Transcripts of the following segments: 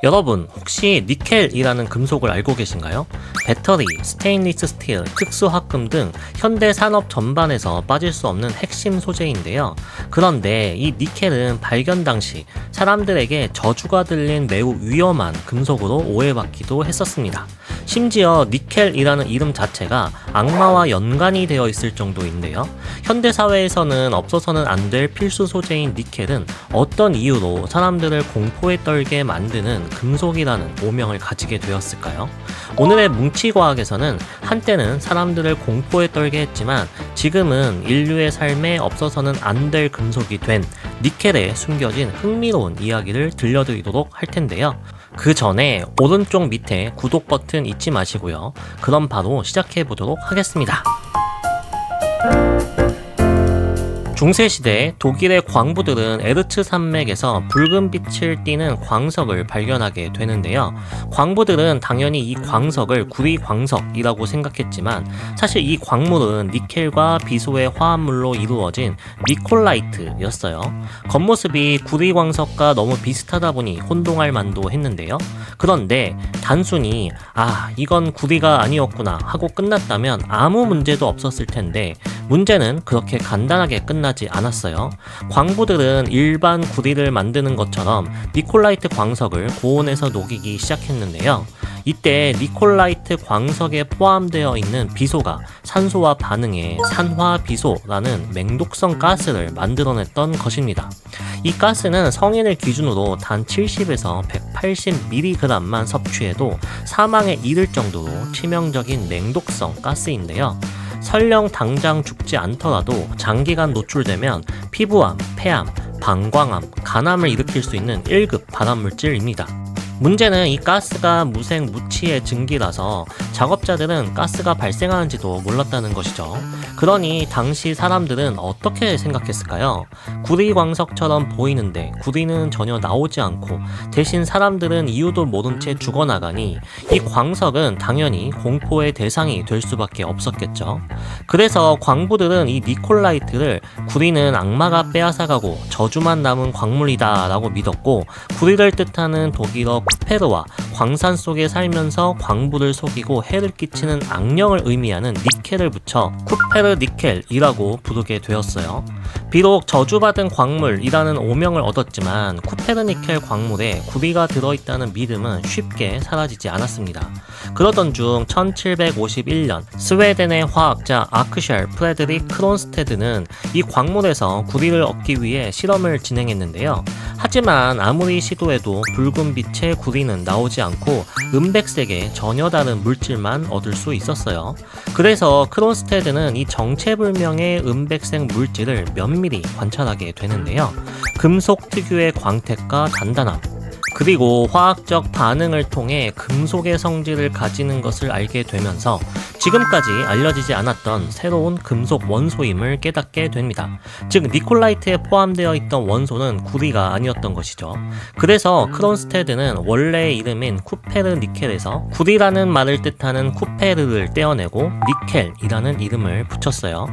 여러분 혹시 니켈이라는 금속을 알고 계신가요? 배터리, 스테인리스 스틸, 특수화금 등 현대 산업 전반에서 빠질 수 없는 핵심 소재인데요. 그런데 이 니켈은 발견 당시 사람들에게 저주가 들린 매우 위험한 금속으로 오해받기도 했었습니다. 심지어 니켈이라는 이름 자체가 악마와 연관이 되어 있을 정도인데요. 현대 사회에서는 없어서는 안 될 필수 소재인 니켈은 어떤 이유로 사람들을 공포에 떨게 만드는 금속이라는 오명을 가지게 되었을까요? 오늘의 뭉치과학에서는 한때는 사람들을 공포에 떨게 했지만 지금은 인류의 삶에 없어서는 안 될 금속이 된 니켈에 숨겨진 흥미로운 이야기를 들려드리도록 할 텐데요. 그 전에 오른쪽 밑에 구독 버튼 잊지 마시고요. 그럼 바로 시작해 보도록 하겠습니다. 중세시대 독일의 광부들은 에르츠 산맥에서 붉은 빛을 띠는 광석을 발견하게 되는데요. 광부들은 당연히 이 광석을 구리광석이라고 생각했지만 사실 이 광물은 니켈과 비소의 화합물로 이루어진 니콜라이트였어요. 겉모습이 구리광석과 너무 비슷하다 보니 혼동할 만도 했는데요. 그런데 단순히 이건 구리가 아니었구나 하고 끝났다면 아무 문제도 없었을 텐데 문제는 그렇게 간단하게 끝나지 않았어요. 광부들은 일반 구리를 만드는 것처럼 니콜라이트 광석을 고온에서 녹이기 시작했는데요. 이때 니콜라이트 광석에 포함되어 있는 비소가 산소와 반응해 산화비소라는 맹독성 가스를 만들어냈던 것입니다. 이 가스는 성인을 기준으로 단 70에서 180mg만 섭취해도 사망에 이를 정도로 치명적인 맹독성 가스인데요. 설령 당장 죽지 않더라도 장기간 노출되면 피부암, 폐암, 방광암, 간암을 일으킬 수 있는 1급 발암물질입니다. 문제는 이 가스가 무색무취의 증기라서 작업자들은 가스가 발생하는지도 몰랐다는 것이죠. 그러니 당시 사람들은 어떻게 생각했을까요? 구리광석처럼 보이는데 구리는 전혀 나오지 않고 대신 사람들은 이유도 모른 채 죽어나가니 이 광석은 당연히 공포의 대상이 될 수밖에 없었겠죠. 그래서 광부들은 이 니콜라이트를 구리는 악마가 빼앗아가고 저주만 남은 광물이다 라고 믿었고 구리를 뜻하는 독일어 쿠페르와 광산 속에 살면서 광부를 속이고 해를 끼치는 악령을 의미하는 니켈을 붙여 쿠페르 니켈이라고 부르게 되었어요. 비록 저주받은 광물이라는 오명을 얻었지만 쿠페르 니켈 광물에 구리가 들어있다는 믿음은 쉽게 사라지지 않았습니다. 그러던 중 1751년 스웨덴의 화학자 아크샬 프레드릭 크론스테드는 이 광물에서 구리를 얻기 위해 실험을 진행했는데요. 하지만 아무리 시도해도 붉은 빛의 구리는 나오지 않고 은백색의 전혀 다른 물질만 얻을 수 있었어요. 그래서 크론스테드는 이 정체불명의 은백색 물질을 면밀히 관찰하게 되는데요. 금속 특유의 광택과 단단함, 그리고 화학적 반응을 통해 금속의 성질을 가지는 것을 알게 되면서 지금까지 알려지지 않았던 새로운 금속 원소임을 깨닫게 됩니다. 즉 니콜라이트에 포함되어 있던 원소는 구리가 아니었던 것이죠. 그래서 크론스테드는 원래의 이름인 쿠페르 니켈에서 구리라는 말을 뜻하는 쿠페르를 떼어내고 니켈이라는 이름을 붙였어요.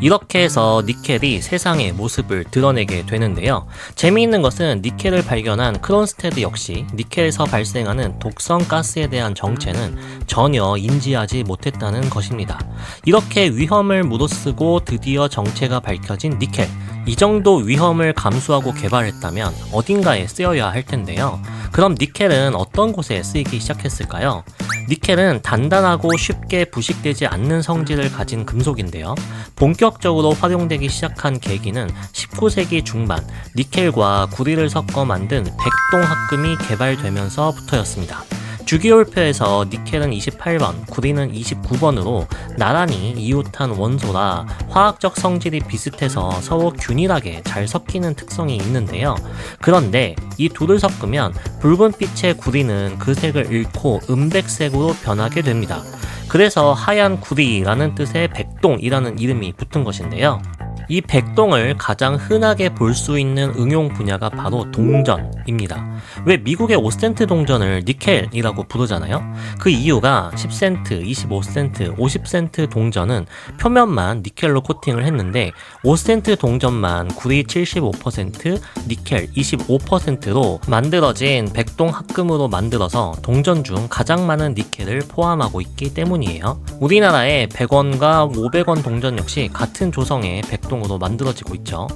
이렇게 해서 니켈이 세상의 모습을 드러내게 되는데요. 재미있는 것은 니켈을 발견한 크론스테드 역시 니켈에서 발생하는 독성 가스에 대한 정체는 전혀 인지하지 못했다는 것입니다. 이렇게 위험을 무릅쓰고 드디어 정체가 밝혀진 니켈. 이 정도 위험을 감수하고 개발했다면 어딘가에 쓰여야 할 텐데요. 그럼 니켈은 어떤 곳에 쓰이기 시작했을까요? 니켈은 단단하고 쉽게 부식되지 않는 성질을 가진 금속인데요. 본격적으로 활용되기 시작한 계기는 19세기 중반 니켈과 구리를 섞어 만든 백동합금이 개발되면서부터였습니다. 주기율표에서 니켈은 28번, 구리는 29번으로 나란히 이웃한 원소라 화학적 성질이 비슷해서 서로 균일하게 잘 섞이는 특성이 있는데요. 그런데 이 둘을 섞으면 붉은 빛의 구리는 그 색을 잃고 은백색으로 변하게 됩니다. 그래서 하얀 구리라는 뜻의 백동이라는 이름이 붙은 것인데요. 이 백동을 가장 흔하게 볼 수 있는 응용 분야가 바로 동전입니다. 왜 미국의 5센트 동전을 니켈이라고 부르잖아요? 그 이유가 10센트, 25센트, 50센트 동전은 표면만 니켈로 코팅을 했는데 5센트 동전만 구리 75%, 니켈 25%로 만들어진 백동 합금으로 만들어서 동전 중 가장 많은 니켈을 포함하고 있기 때문이에요. 우리나라의 100원과 500원 동전 역시 같은 조성의 백동으로 만들어지고 있죠.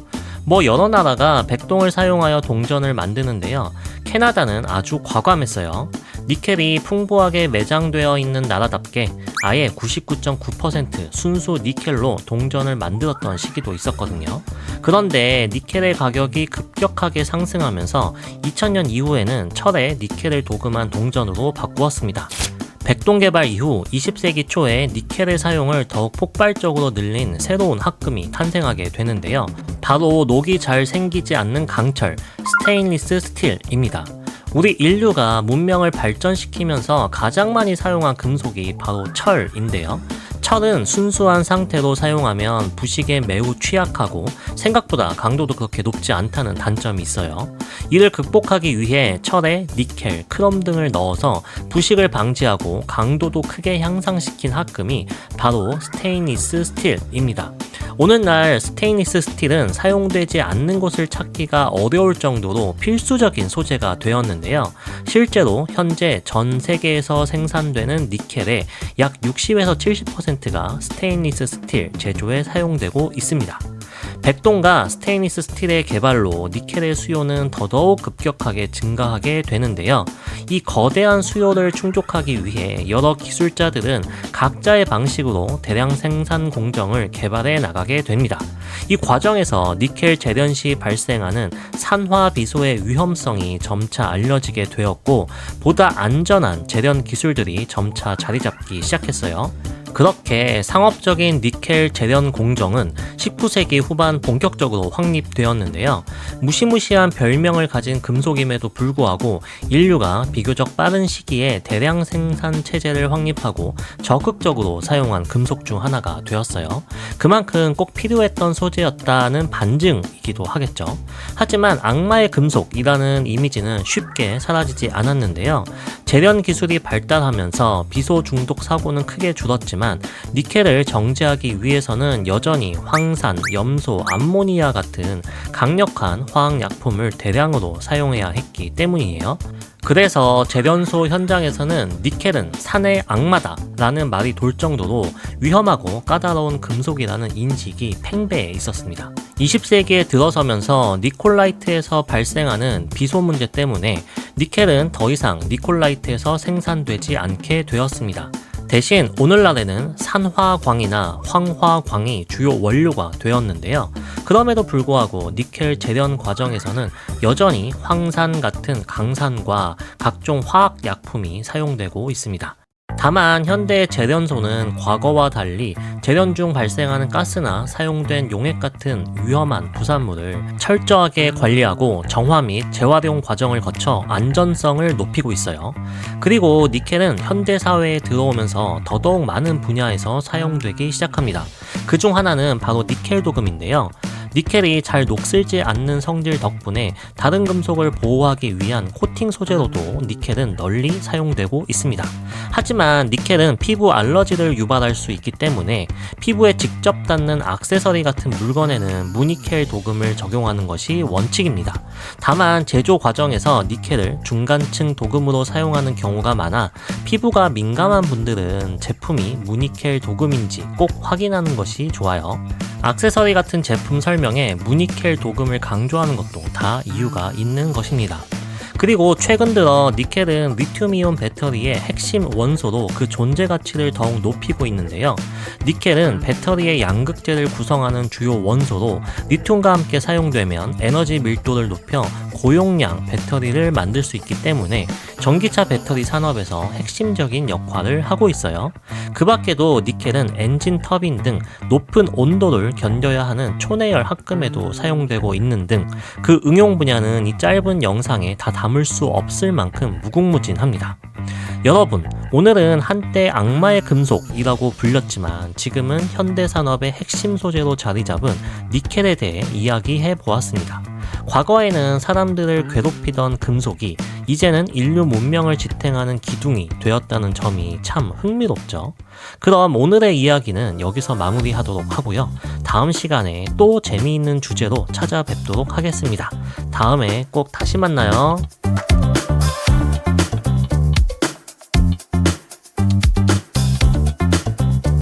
여러 나라가 백동을 사용하여 동전을 만드는데요. 캐나다는 아주 과감했어요. 니켈이 풍부하게 매장되어 있는 나라답게 아예 99.9% 순수 니켈로 동전을 만들었던 시기도 있었거든요. 그런데 니켈의 가격이 급격하게 상승하면서 2000년 이후에는 철에 니켈을 도금한 동전으로 바꾸었습니다. 백동 개발 이후 20세기 초에 니켈의 사용을 더욱 폭발적으로 늘린 새로운 합금이 탄생하게 되는데요. 바로 녹이 잘 생기지 않는 강철, 스테인리스 스틸입니다. 우리 인류가 문명을 발전시키면서 가장 많이 사용한 금속이 바로 철인데요. 철은 순수한 상태로 사용하면 부식에 매우 취약하고 생각보다 강도도 그렇게 높지 않다는 단점이 있어요. 이를 극복하기 위해 철에 니켈, 크롬 등을 넣어서 부식을 방지하고 강도도 크게 향상시킨 합금이 바로 스테인리스 스틸입니다. 오늘날 스테인리스 스틸은 사용되지 않는 곳을 찾기가 어려울 정도로 필수적인 소재가 되었는데요. 실제로 현재 전 세계에서 생산되는 니켈의 약 60에서 70%가 스테인리스 스틸 제조에 사용되고 있습니다. 백동과 스테인리스 스틸의 개발로 니켈의 수요는 더더욱 급격하게 증가하게 되는데요. 이 거대한 수요를 충족하기 위해 여러 기술자들은 각자의 방식으로 대량 생산 공정을 개발해 나가게 됩니다. 이 과정에서 니켈 재련 시 발생하는 산화 비소의 위험성이 점차 알려지게 되었고 보다 안전한 재련 기술들이 점차 자리 잡기 시작했어요. 그렇게 상업적인 니켈 재련 공정은 19세기 후반 본격적으로 확립되었는데요. 무시무시한 별명을 가진 금속임에도 불구하고 인류가 비교적 빠른 시기에 대량 생산 체제를 확립하고 적극적으로 사용한 금속 중 하나가 되었어요. 그만큼 꼭 필요했던 소재였다는 반증이기도 하겠죠. 하지만 악마의 금속이라는 이미지는 쉽게 사라지지 않았는데요. 재련 기술이 발달하면서 비소 중독 사고는 크게 줄었지만 니켈을 정제하기 위해서는 여전히 황산, 염소, 암모니아 같은 강력한 화학약품을 대량으로 사용해야 했기 때문이에요. 그래서 재련소 현장에서는 니켈은 산의 악마다 라는 말이 돌 정도로 위험하고 까다로운 금속이라는 인식이 팽배해 있었습니다. 20세기에 들어서면서 니콜라이트에서 발생하는 비소 문제 때문에 니켈은 더 이상 니콜라이트에서 생산되지 않게 되었습니다. 대신 오늘날에는 산화광이나 황화광이 주요 원료가 되었는데요. 그럼에도 불구하고 니켈 재련 과정에서는 여전히 황산 같은 강산과 각종 화학약품이 사용되고 있습니다. 다만 현대 재련소는 과거와 달리 재련 중 발생하는 가스나 사용된 용액 같은 위험한 부산물을 철저하게 관리하고 정화 및 재활용 과정을 거쳐 안전성을 높이고 있어요. 그리고 니켈은 현대 사회에 들어오면서 더더욱 많은 분야에서 사용되기 시작합니다. 그중 하나는 바로 니켈 도금인데요. 니켈이 잘 녹슬지 않는 성질 덕분에 다른 금속을 보호하기 위한 코팅 소재로도 니켈은 널리 사용되고 있습니다. 하지만 니켈은 피부 알러지를 유발할 수 있기 때문에 피부에 직접 닿는 액세서리 같은 물건에는 무니켈 도금을 적용하는 것이 원칙입니다. 다만 제조 과정에서 니켈을 중간층 도금으로 사용하는 경우가 많아 피부가 민감한 분들은 제품이 무니켈 도금인지 꼭 확인하는 것이 좋아요. 액세서리 같은 제품 설명에 무니켈 도금을 강조하는 것도 다 이유가 있는 것입니다. 그리고 최근 들어 니켈은 리튬이온 배터리의 핵심 원소로 그 존재 가치를 더욱 높이고 있는데요. 니켈은 배터리의 양극재를 구성하는 주요 원소로 리튬과 함께 사용되면 에너지 밀도를 높여 고용량 배터리를 만들 수 있기 때문에 전기차 배터리 산업에서 핵심적인 역할을 하고 있어요. 그 밖에도 니켈은 엔진 터빈 등 높은 온도를 견뎌야 하는 초내열 합금에도 사용되고 있는 등 그 응용 분야는 이 짧은 영상에 다 담을 수 없을 만큼 무궁무진합니다. 여러분, 오늘은 한때 악마의 금속이라고 불렸지만 지금은 현대산업의 핵심 소재로 자리 잡은 니켈에 대해 이야기해 보았습니다. 과거에는 사람들을 괴롭히던 금속이 이제는 인류 문명을 지탱하는 기둥이 되었다는 점이 참 흥미롭죠. 그럼 오늘의 이야기는 여기서 마무리하도록 하고요. 다음 시간에 또 재미있는 주제로 찾아뵙도록 하겠습니다. 다음에 꼭 다시 만나요.